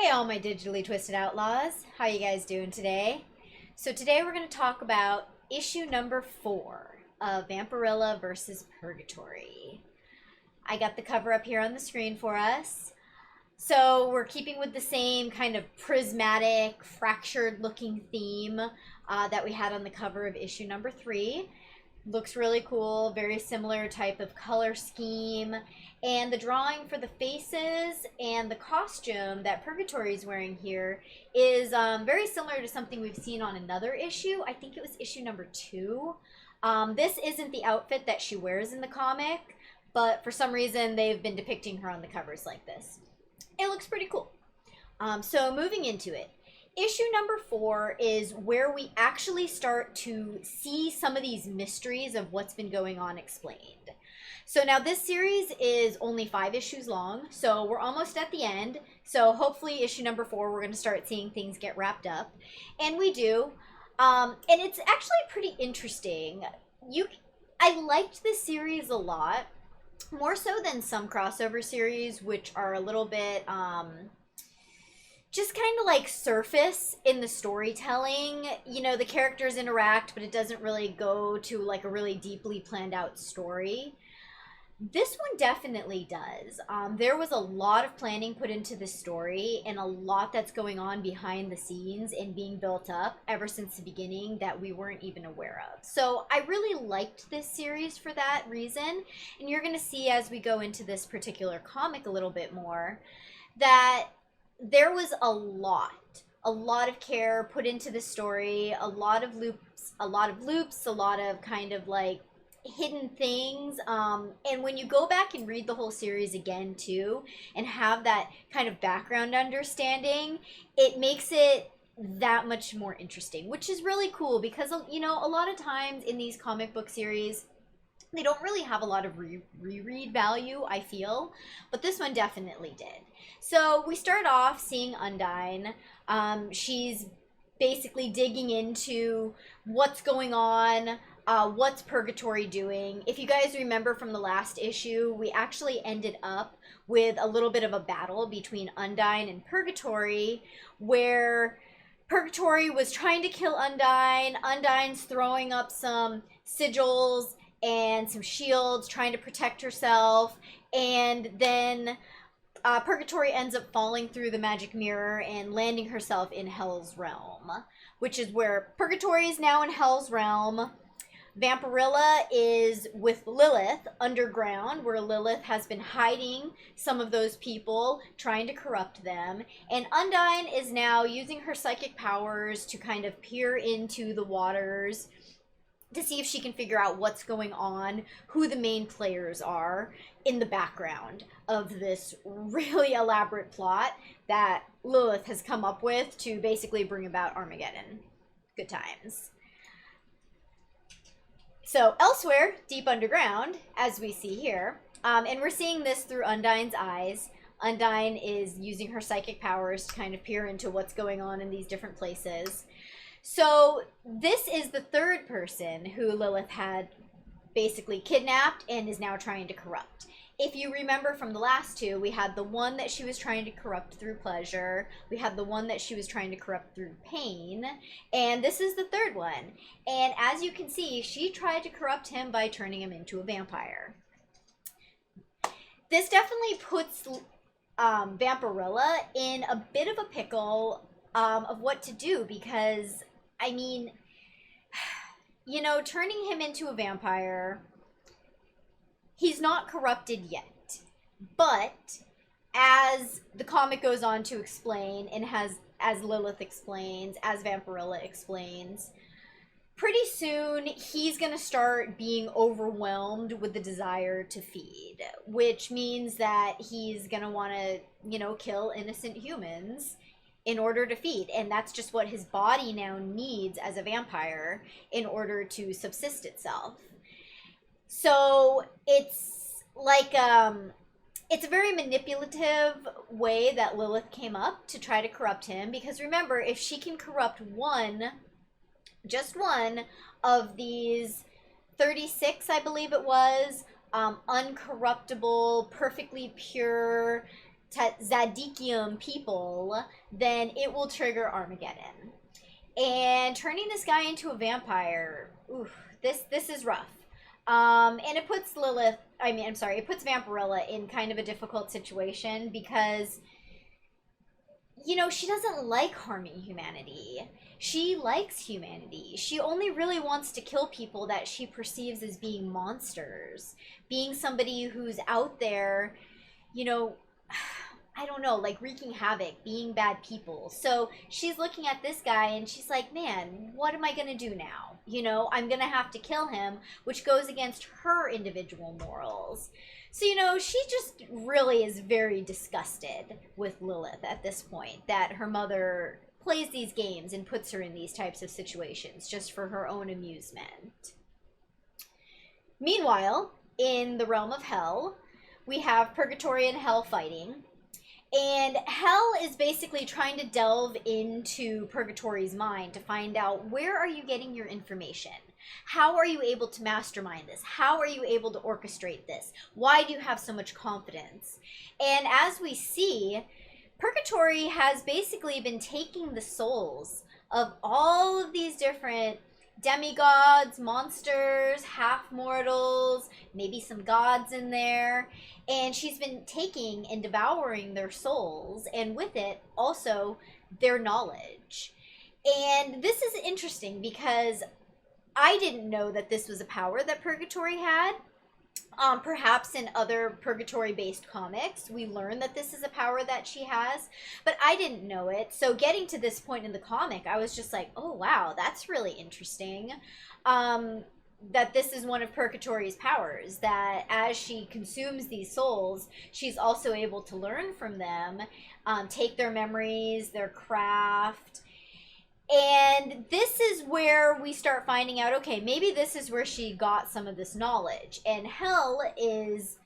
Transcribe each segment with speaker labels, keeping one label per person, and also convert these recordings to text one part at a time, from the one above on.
Speaker 1: Hey all my digitally twisted outlaws, how you guys doing today? So today we're going to talk about issue number 4 of Vampirella versus Purgatori. I got the cover up here on the screen for us. So we're keeping with the same kind of prismatic, fractured looking theme that we had on the cover of issue number 3. Looks really cool, very similar type of color scheme, and the drawing for the faces and the costume that Purgatori is wearing here is very similar to something we've seen on another issue. I think it was issue number 2. This isn't the outfit that she wears in the comic, but for some reason they've been depicting her on the covers like this. It looks pretty cool. So moving into it. Issue number 4 is where we actually start to see some of these mysteries of what's been going on explained. So now this series is only 5 issues long, so we're almost at the end. So hopefully issue number 4 we're going to start seeing things get wrapped up. And we do. And it's actually pretty interesting. I liked this series a lot, more so than some crossover series, which are a little bit just kind of like surface in the storytelling. You know, the characters interact, but it doesn't really go to like a really deeply planned out story. This one definitely does. There was a lot of planning put into this story and a lot that's going on behind the scenes and being built up ever since the beginning that we weren't even aware of. So I really liked this series for that reason. And you're going to see as we go into this particular comic a little bit more that there was a lot of care put into the story, a lot of loops, a lot of kind of like hidden things. And when you go back and read the whole series again too, and have that kind of background understanding, it makes it that much more interesting, which is really cool because, you know, a lot of times in these comic book series, they don't really have a lot of reread value, I feel, but this one definitely did. So we start off seeing Undine. She's basically digging into what's going on, what's Purgatori doing. If you guys remember from the last issue, we actually ended up with a little bit of a battle between Undine and Purgatori, where Purgatori was trying to kill Undine. Undine's throwing up some sigils and some shields, trying to protect herself, and then Purgatori ends up falling through the magic mirror and landing herself in Hell's Realm, which is where Purgatori is now in Hell's Realm. Vampirella is with Lilith underground, where Lilith has been hiding some of those people, trying to corrupt them. And Undine is now using her psychic powers to kind of peer into the waters to see if she can figure out what's going on, who the main players are in the background of this really elaborate plot that Lilith has come up with to basically bring about Armageddon. Good times. So elsewhere, deep underground, as we see here, and we're seeing this through Undine's eyes. Undine is using her psychic powers to kind of peer into what's going on in these different places. So this is the third person who Lilith had basically kidnapped and is now trying to corrupt. If you remember from the last two, we had the one that she was trying to corrupt through pleasure, we had the one that she was trying to corrupt through pain, and this is the third one. And as you can see, she tried to corrupt him by turning him into a vampire. This definitely puts Vampirella in a bit of a pickle of what to do, because I mean, you know, turning him into a vampire, he's not corrupted yet. But as the comic goes on to explain, and as Lilith explains, as Vampirella explains, pretty soon he's going to start being overwhelmed with the desire to feed, which means that he's going to want to, you know, kill innocent humans in order to feed. And that's just what his body now needs as a vampire in order to subsist itself. So it's like, it's a very manipulative way that Lilith came up to try to corrupt him. Because remember, if she can corrupt just one of these 36, I believe it was, uncorruptible, perfectly pure Tzaddikim people, then it will trigger Armageddon. And turning this guy into a vampire, oof, this is rough. And it puts it puts Vampirella in kind of a difficult situation because, you know, she doesn't like harming humanity. She likes humanity. She only really wants to kill people that she perceives as being monsters, being somebody who's out there, you know, I don't know, like wreaking havoc, being bad people. So she's looking at this guy and she's like, man, what am I going to do now? You know, I'm going to have to kill him, which goes against her individual morals. So, you know, she just really is very disgusted with Lilith at this point, that her mother plays these games and puts her in these types of situations just for her own amusement. Meanwhile, in the realm of hell, we have Purgatory and Hell fighting. And Hell is basically trying to delve into Purgatory's mind to find out, where are you getting your information? How are you able to mastermind this? How are you able to orchestrate this? Why do you have so much confidence? And as we see, Purgatory has basically been taking the souls of all of these different demigods, monsters, half-mortals, maybe some gods in there, and she's been taking and devouring their souls, and with it, also, their knowledge. And this is interesting because I didn't know that this was a power that Purgatory had. Perhaps in other Purgatory-based comics, we learn that this is a power that she has, but I didn't know it. So getting to this point in the comic, I was just like, oh, wow, that's really interesting. That this is one of Purgatory's powers, that as she consumes these souls, she's also able to learn from them, take their memories, their craft. And this is where we start finding out, okay, maybe this is where she got some of this knowledge. And Hell is,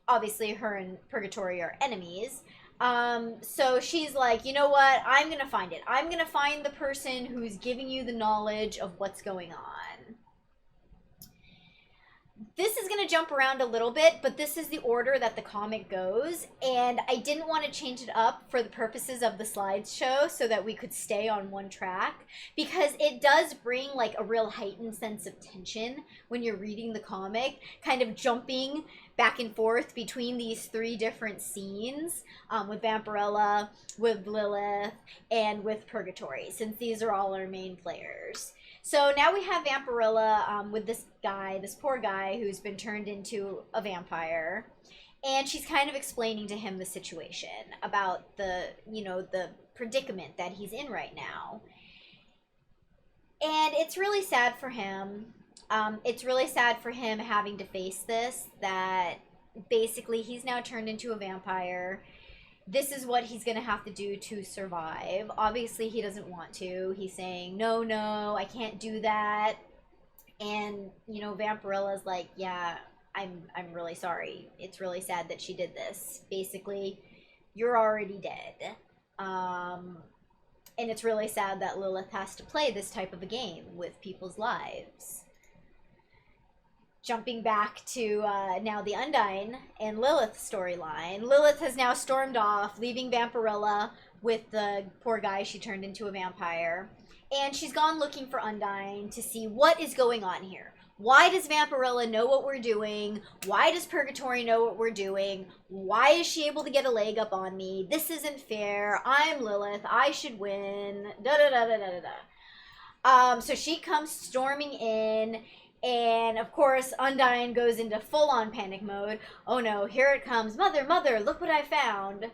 Speaker 1: obviously her and Purgatory are enemies. So she's like, you know what, I'm going to find it. I'm going to find the person who's giving you the knowledge of what's going on. This is going to jump around a little bit, but this is the order that the comic goes, and I didn't want to change it up for the purposes of the slideshow so that we could stay on one track, because it does bring like a real heightened sense of tension when you're reading the comic, kind of jumping back and forth between these three different scenes, with Vampirella, with Lilith, and with Purgatory, since these are all our main players. So now we have Vampirella with this guy, this poor guy who's been turned into a vampire. And she's kind of explaining to him the situation about the, you know, the predicament that he's in right now. And it's really sad for him. It's really sad for him having to face this, that basically he's now turned into a vampire. This is what he's going to have to do to survive. Obviously, he doesn't want to. He's saying, no, I can't do that. And, you know, Vampirella's like, yeah, I'm really sorry. It's really sad that she did this. Basically, you're already dead. And it's really sad that Lilith has to play this type of a game with people's lives. Jumping back to now the Undyne and Lilith storyline. Lilith has now stormed off, leaving Vampirella with the poor guy she turned into a vampire. And she's gone looking for Undyne to see what is going on here. Why does Vampirella know what we're doing? Why does Purgatory know what we're doing? Why is she able to get a leg up on me? This isn't fair. I'm Lilith. I should win. So she comes storming in. And, of course, Undyne goes into full-on panic mode. Oh, no, here it comes. Mother, look what I found.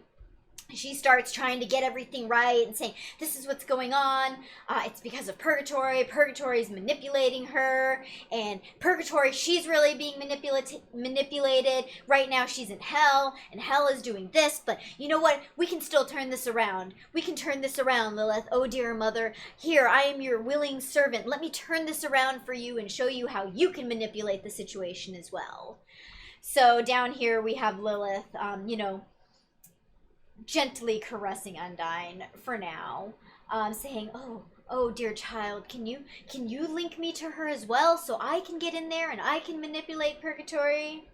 Speaker 1: She starts trying to get everything right and saying, this is what's going on. It's because of Purgatory. Purgatory's manipulating her. And Purgatory, she's really being manipulated. Right now she's in Hell, and Hell is doing this. But you know what? We can still turn this around. We can turn this around, Lilith. Oh, dear mother. Here, I am your willing servant. Let me turn this around for you and show you how you can manipulate the situation as well. So down here we have Lilith, you know, gently caressing Undyne for now, saying, oh dear child, can you link me to her as well so I can get in there and I can manipulate Purgatory?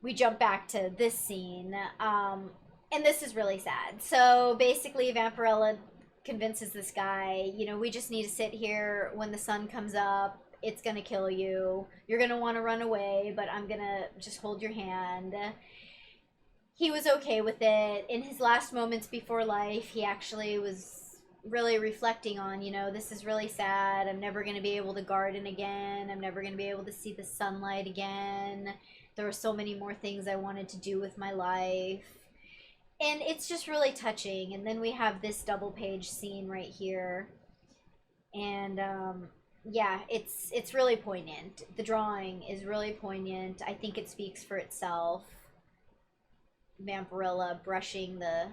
Speaker 1: we jump back to this scene. And this is really sad. So basically, Vampirella convinces this guy, you know, we just need to sit here. When the sun comes up, it's gonna kill you. You're gonna want to run away, but I'm gonna just hold your hand. He was okay with it. In his last moments before life, he actually was really reflecting on, you know, this is really sad. I'm never going to be able to garden again. I'm never going to be able to see the sunlight again. There were so many more things I wanted to do with my life. And it's just really touching. And then we have this double page scene right here. And yeah, it's really poignant. The drawing is really poignant. I think it speaks for itself. Vampirella brushing the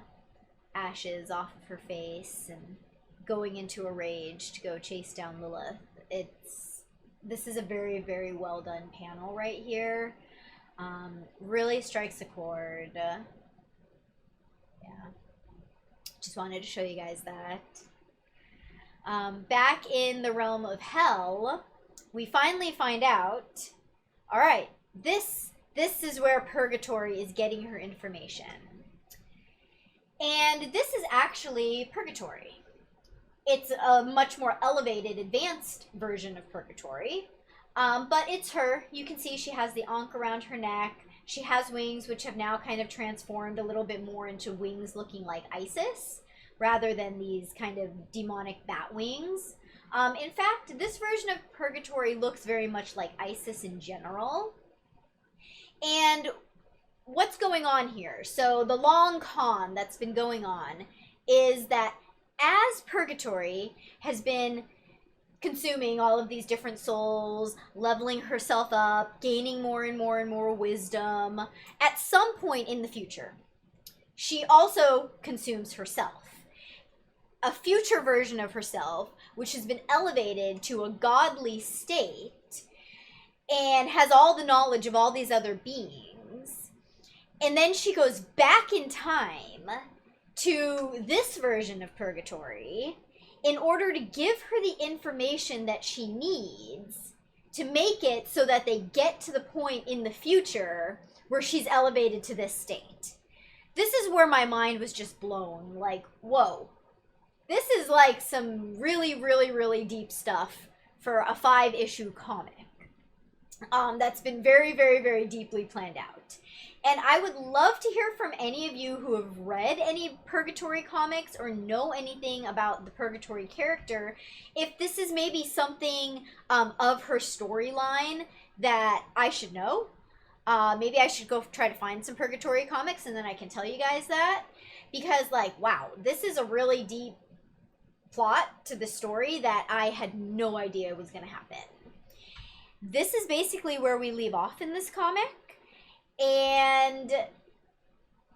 Speaker 1: ashes off of her face and going into a rage to go chase down Lilith. This is a very, very well done panel right here. Really strikes a chord. Yeah. Just wanted to show you guys that. Back in the realm of hell, we finally find out, all right, this is where Purgatory is getting her information. And this is actually Purgatory. It's a much more elevated, advanced version of Purgatory. But it's her. You can see she has the ankh around her neck. She has wings, which have now kind of transformed a little bit more into wings looking like Isis, rather than these kind of demonic bat wings. In fact, this version of Purgatory looks very much like Isis in general. And what's going on here? So the long con that's been going on is that as Purgatory has been consuming all of these different souls, leveling herself up, gaining more and more and more wisdom, at some point in the future, she also consumes herself. A future version of herself, which has been elevated to a godly state, and has all the knowledge of all these other beings. And then she goes back in time to this version of Purgatory in order to give her the information that she needs to make it so that they get to the point in the future where she's elevated to this state. This is where my mind was just blown. Like, whoa. This is like some really, really, really deep stuff for a 5-issue comic. That's been very, very, very deeply planned out. And I would love to hear from any of you who have read any Purgatory comics or know anything about the Purgatory character, if this is maybe something of her storyline that I should know. Maybe I should go try to find some Purgatory comics and then I can tell you guys that. Because, like, wow, this is a really deep plot to the story that I had no idea was going to happen. This is basically where we leave off in this comic. And,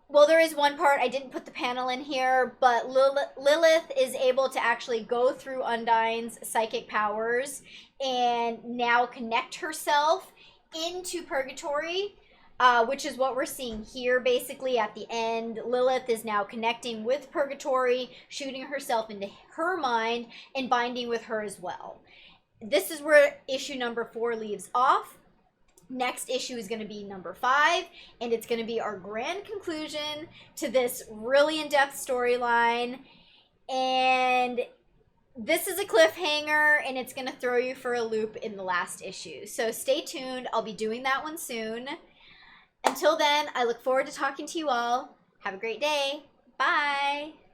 Speaker 1: well, there is one part, I didn't put the panel in here, but Lilith is able to actually go through Undyne's psychic powers and now connect herself into Purgatory, which is what we're seeing here basically at the end. Lilith is now connecting with Purgatory, shooting herself into her mind and binding with her as well. This is where issue number 4 leaves off. Next issue is going to be number 5, and it's going to be our grand conclusion to this really in-depth storyline. And this is a cliffhanger, and it's going to throw you for a loop in the last issue. So stay tuned. I'll be doing that one soon. Until then, I look forward to talking to you all. Have a great day. Bye.